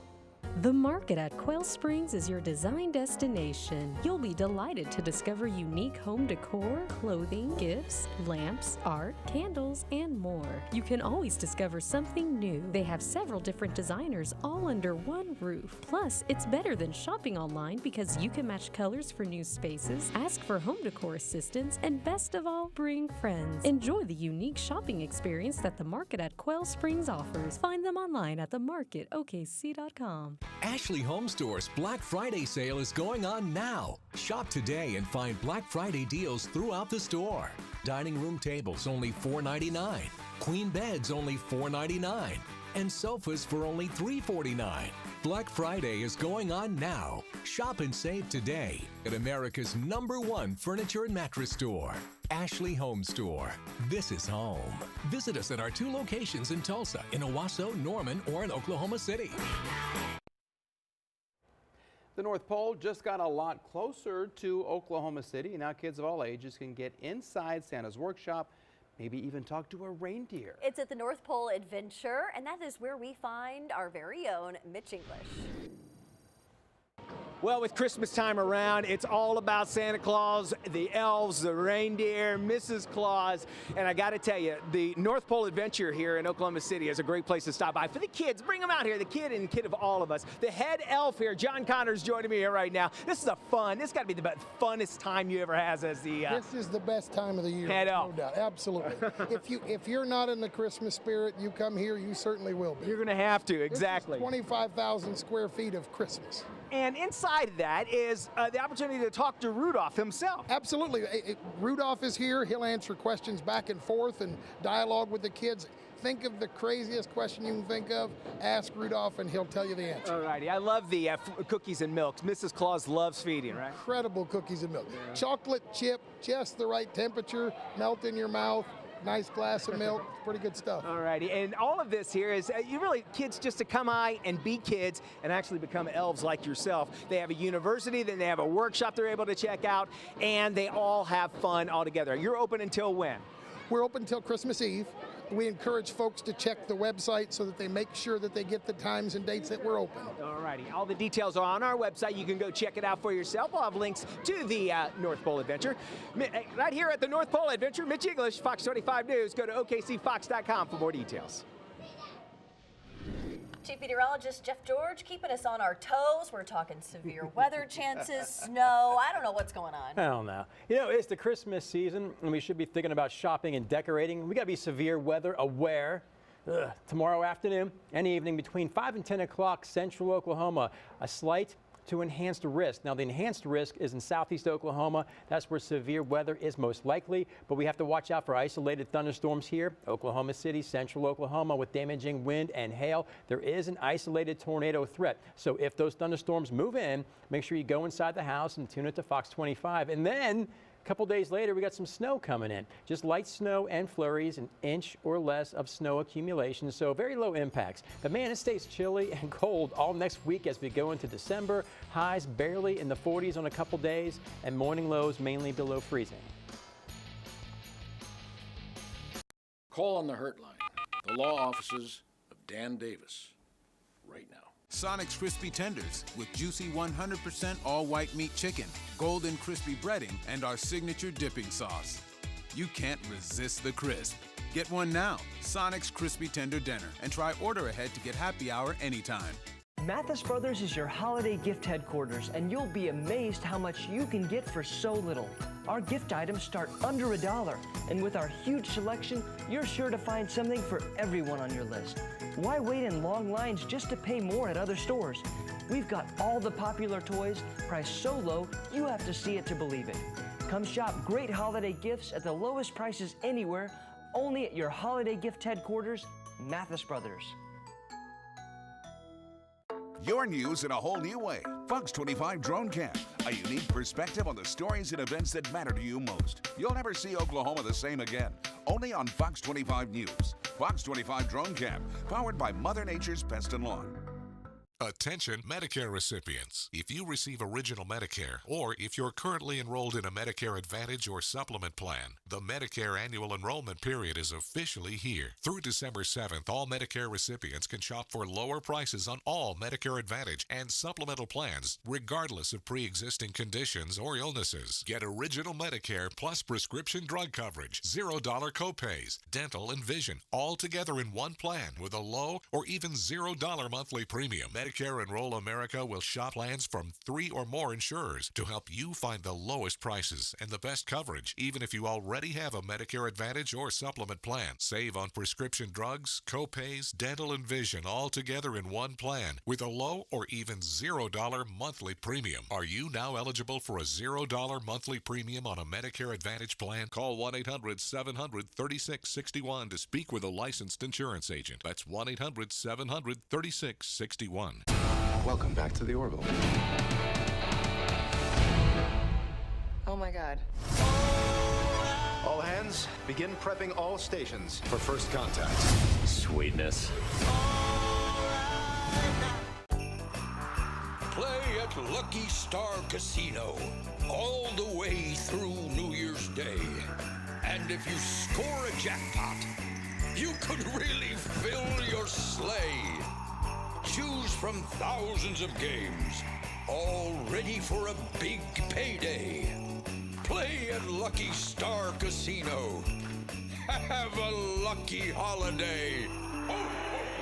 The Market at Quail Springs is your design destination. You'll be delighted to discover unique home decor, clothing, gifts, lamps, art, candles, and more. You can always discover something new. They have several different designers all under one roof. Plus, it's better than shopping online because you can match colors for new spaces, ask for home decor assistance, and best of all, bring friends. Enjoy the unique shopping experience that the Market at Quail Springs offers. Find them online at themarketokc.com. Ashley Home Store's Black Friday sale is going on now. Shop today and find Black Friday deals throughout the store. Dining room tables only $4.99. Queen beds only $4.99. And sofas for only $3.49. Black Friday is going on now. Shop and save today at America's #1 furniture and mattress store, Ashley Home Store. This is home. Visit us at our 2 locations in Tulsa, in Owasso, Norman, or in Oklahoma City. The North Pole just got a lot closer to Oklahoma City. Now kids of all ages can get inside Santa's workshop, maybe even talk to a reindeer. It's at the North Pole Adventure, and that is where we find our very own Mitch English. Well, with Christmas time around, it's all about Santa Claus, the elves, the reindeer, Mrs. Claus. And I got to tell you, the North Pole Adventure here in Oklahoma City is a great place to stop by. For the kids, bring them out here, the kid of all of us. The head elf here, John Connor's joining me here right now. This is this got to be the funnest time you ever has as the... This is the best time of the year. Head elf. No doubt, absolutely. if you're not in the Christmas spirit, you come here, you certainly will be. You're going to have to, exactly. This is 25,000 square feet of Christmas. And inside of that is the opportunity to talk to Rudolph himself. Absolutely. Rudolph is here. He'll answer questions back and forth and dialogue with the kids. Think of the craziest question you can think of, ask Rudolph, and he'll tell you the answer. All righty. I love the cookies and milk. Mrs. Claus loves feeding, right? Incredible cookies and milk. Yeah. Chocolate chip, just the right temperature, melt in your mouth. Nice glass of milk, pretty good stuff. All righty, and all of this here is kids just to come by and be kids and actually become elves like yourself. They have a university, then they have a workshop they're able to check out, and they all have fun all together. You're open until when? We're open until Christmas Eve. We encourage folks to check the website so that they make sure that they get the times and dates that we're open. All righty. All the details are on our website. You can go check it out for yourself. We'll have links to the North Pole Adventure. Right here at the North Pole Adventure, Mitch English, Fox 25 News. Go to okcfox.com for more details. Chief Meteorologist Jeff George keeping us on our toes. We're talking severe weather chances, snow. I don't know what's going on. I don't know. You know, it's the Christmas season, and we should be thinking about shopping and decorating. We got to be severe weather aware. Tomorrow afternoon and evening between 5 and 10 o'clock, central Oklahoma, a slight to enhanced risk. Now, the enhanced risk is in southeast Oklahoma. That's where severe weather is most likely, but we have to watch out for isolated thunderstorms here. Oklahoma City, central Oklahoma, with damaging wind and hail. There is an isolated tornado threat. So if those thunderstorms move in, make sure you go inside the house and tune it to Fox 25. And then A couple days later, we got some snow coming in. Just light snow and flurries, an inch or less of snow accumulation, so very low impacts. But man, it stays chilly and cold all next week as we go into December. Highs barely in the 40s on a couple days, and morning lows mainly below freezing. Call on the Hurt Line, the law offices of Dan Davis, right now. Sonic's Crispy Tenders with juicy 100% all-white meat chicken, golden crispy breading, and our signature dipping sauce. You can't resist the crisp. Get one now, Sonic's Crispy Tender Dinner, and try order ahead to get happy hour anytime. Mathis Brothers is your holiday gift headquarters, and you'll be amazed how much you can get for so little. Our gift items start under $1, and with our huge selection, you're sure to find something for everyone on your list. Why wait in long lines just to pay more at other stores? We've got all the popular toys priced so low, you have to see it to believe it. Come shop great holiday gifts at the lowest prices anywhere, only at your holiday gift headquarters, Mathis Brothers. Your news in a whole new way. Fox 25 Drone Cam. A unique perspective on the stories and events that matter to you most. You'll never see Oklahoma the same again. Only on Fox 25 News. Fox 25 Drone Cam. Powered by Mother Nature's Pest and Lawn. Attention Medicare recipients. If you receive Original Medicare, or if you're currently enrolled in a Medicare Advantage or Supplement plan, the Medicare annual enrollment period is officially here. Through December 7th, all Medicare recipients can shop for lower prices on all Medicare Advantage and supplemental plans, regardless of pre-existing conditions or illnesses. Get Original Medicare plus prescription drug coverage, $0 copays, dental and vision, all together in one plan with a low or even $0 monthly premium. Medicare Enroll America will shop plans from 3 or more insurers to help you find the lowest prices and the best coverage, even if you already have a Medicare Advantage or Supplement plan. Save on prescription drugs, copays, dental, and vision all together in one plan with a low or even $0 monthly premium. Are you now eligible for a $0 monthly premium on a Medicare Advantage plan? Call 1-800-700-3661 to speak with a licensed insurance agent. That's 1-800-700-3661. Welcome back to the Orville. Oh my God. All hands, begin prepping all stations for first contact. Sweetness. Play at Lucky Star Casino all the way through New Year's Day. And if you score a jackpot, you could really fill your sleigh. Choose from thousands of games, all ready for a big payday. Play at Lucky Star Casino. Have a lucky holiday. Oh,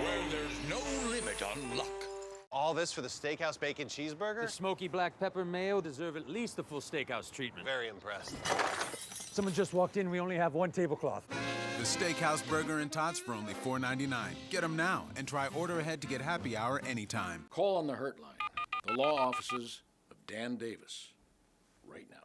where there's no limit on luck. All this for the steakhouse bacon cheeseburger? The smoky black pepper mayo deserve at least the full steakhouse treatment. Very impressed. Someone just walked in. We only have one tablecloth. The Steakhouse Burger and Tots for only $4.99. Get them now and try order ahead to get happy hour anytime. Call on the Hurt Line, the law offices of Dan Davis, right now.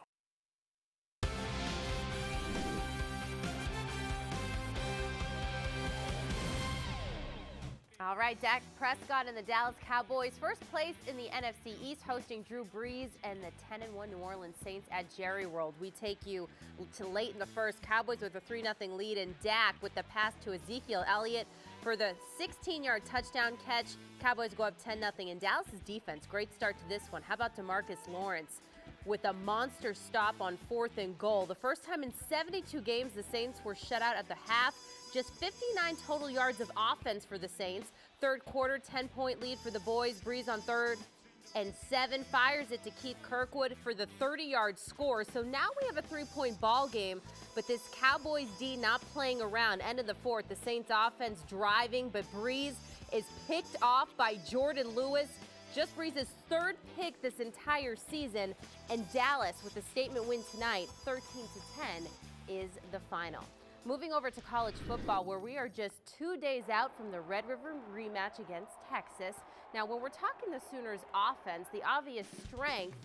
All right, Dak Prescott and the Dallas Cowboys first place in the NFC East, hosting Drew Brees and the 10-1 New Orleans Saints at Jerry World. We take you to late in the first. Cowboys with a 3-0 lead, and Dak with the pass to Ezekiel Elliott for the 16-yard touchdown catch. Cowboys go up 10-0. And Dallas's defense, great start to this one. How about DeMarcus Lawrence with a monster stop on 4th and goal? The first time in 72 games the Saints were shut out at the half. Just 59 total yards of offense for the Saints. Third quarter, 10-point lead for the boys. Breeze on 3rd and 7. Fires it to Keith Kirkwood for the 30-yard score. So now we have a 3-point ball game, but this Cowboys D not playing around. End of the 4th, the Saints offense driving, but Breeze is picked off by Jordan Lewis. Just Breeze's 3rd pick this entire season. And Dallas with a statement win tonight, 13-10 is the final. Moving over to college football, where we are just 2 days out from the Red River rematch against Texas. Now, when we're talking the Sooners offense, the obvious strength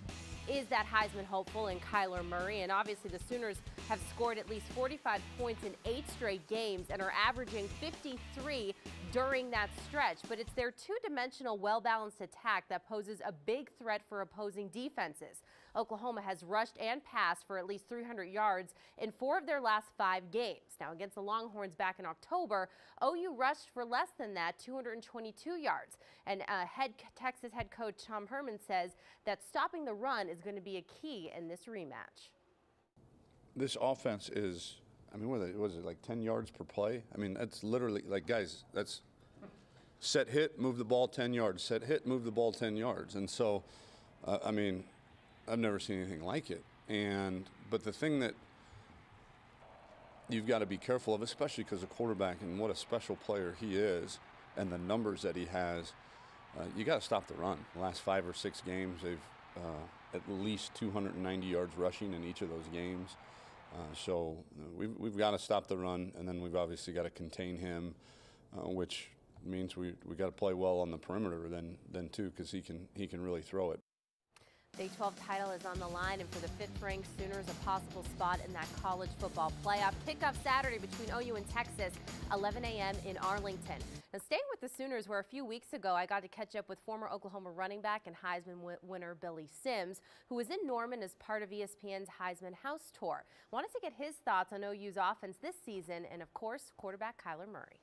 is that Heisman hopeful in Kyler Murray. And obviously the Sooners have scored at least 45 points in 8 straight games and are averaging 53 during that stretch. But it's their two-dimensional, well-balanced attack that poses a big threat for opposing defenses. Oklahoma has rushed and passed for at least 300 yards in 4 of their last 5 games. Now, against the Longhorns back in October, OU rushed for less than that, 222 yards. And Texas head coach Tom Herman says that stopping the run is going to be a key in this rematch. This offense is, I mean, what is it, like 10 yards per play? I mean, that's literally, like, guys, that's set, hit, move the ball 10 yards, set, hit, move the ball 10 yards. And so, I mean, I've never seen anything like it. But the thing that you've got to be careful of, especially because a quarterback and what a special player he is and the numbers that he has, you got to stop the run. The last 5 or 6 games, they've at least 290 yards rushing in each of those games. So we've got to stop the run, and then we've obviously got to contain him, which means we got to play well on the perimeter then too, because he can really throw it. Big 12 title is on the line, and for the 5th-ranked Sooners, a possible spot in that college football playoff. Kickoff Saturday between OU and Texas, 11 a.m. in Arlington. Now, staying with the Sooners, where a few weeks ago I got to catch up with former Oklahoma running back and Heisman winner Billy Sims, who was in Norman as part of ESPN's Heisman House Tour. Wanted to get his thoughts on OU's offense this season and, of course, quarterback Kyler Murray.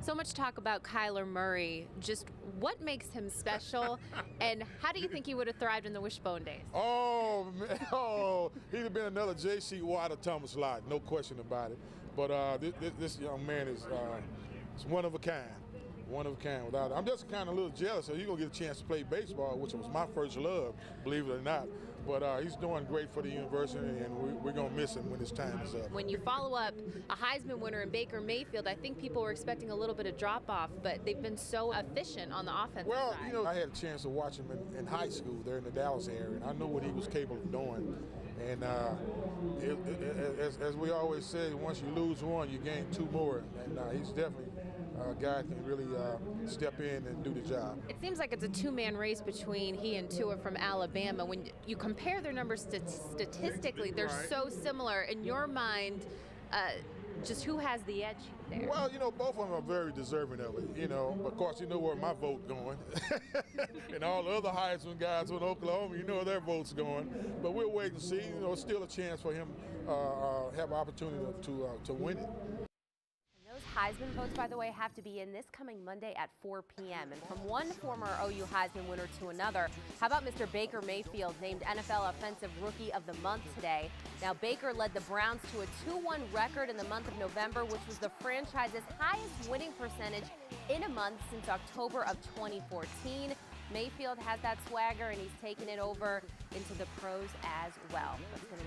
So much talk about Kyler Murray. Just what makes him special, and how do you think he would have thrived in the Wishbone days? Oh, man, he'd have been another J.C. Watt or Thomas Lott, no question about it. But this young man is one of a kind. One of a kind. I'm just kind of a little jealous that he's going to get a chance to play baseball, which was my first love, believe it or not. But he's doing great for the university, and we're going to miss him when his time is up. When you follow up a Heisman winner in Baker Mayfield, I think people were expecting a little bit of drop-off, but they've been so efficient on the offensive side. Well, you know, I had a chance to watch him in high school there in the Dallas area, and I know what he was capable of doing. And as we always say, once you lose one, you gain 2 more. And he's definitely a guy that can really step in and do the job. It seems like it's a 2-man race between he and Tua from Alabama. When you compare their numbers statistically, they're so similar. In your mind, just who has the edge there? Well, you know, both of them are very deserving of it, you know. Of course, you know where my vote going. And all the other Heisman guys with Oklahoma, you know where their vote's going. But we'll wait and see. You know, it's still a chance for him have an opportunity to win it. Heisman votes, by the way, have to be in this coming Monday at 4 p.m. And from one former OU Heisman winner to another, how about Mr. Baker Mayfield, named NFL Offensive Rookie of the Month today? Now, Baker led the Browns to a 2-1 record in the month of November, which was the franchise's highest winning percentage in a month since October of 2014. Mayfield has that swagger, and he's taken it over into the pros as well. That's going